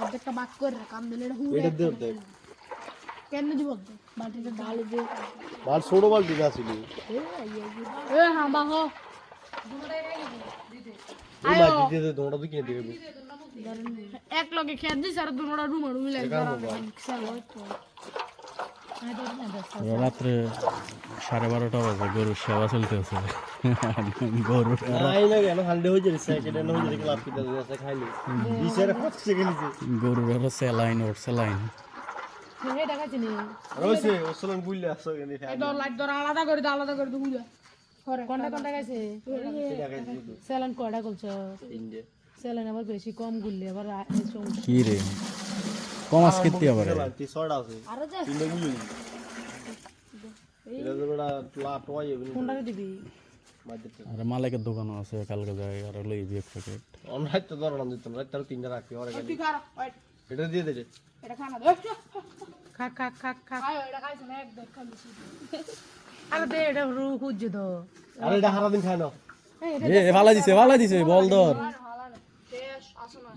অর্ধেকটা বাক করে কাম দিলে এটা দে দে কেন দিব বাটিতে ডাল দে বাল ছোট বালতি আছিল এ হ্যাঁ বাহ এই বালতি দিয়ে দোড়া তো কিনে দিবে এক লগে খেত দিছ আর দুনোটা রুমে রুমে লাগে রাত্রে 12:30 বাজে গরুর সেবা চলতেছে গরু নাই না কেন হান্ডে হয়ে যাচ্ছে সেকেন্ড হয়ে যাচ্ছে ক্লাব কিটা আছে খাইলি বিচারে ফাটছে গেলিছে গরুর আরো স্যালাইন ওর স্যালাইন হে দেখাচ্ছি নি রইছে ওসলন বুইলে আসো কেন একদম লাইট ধর আলাদা করে দুইটা কোনটা কোনটা গেছে সেলান কোডা কলছ ইন্ডিয়া সেলান আবার বেশি কম গুললে আবার কি রে কম আজ কেতে আবার বালতি ছড়া আছে আরো যা তিনটা বুঝলি এটা তো বড় লাট হয় কোনটা দিবি মাঝে আরে মালিকের দোকানও আছে কালকে যাই আর লইবি এক প্যাকেট অনলাইন তো ধরনা দিত না তার তিনটা রাখি ওরে তুই খা ওয়েট এটা দিয়ে দে এটা খানা দে খা খা খা খা আয় এটা খাইছ না এক দেখ খাইছি আরে দে এটা রু খুঁজে দাও আরে এটা হারা দিন খায় না এ ভালো দিছে বল ধর শেষ আসো না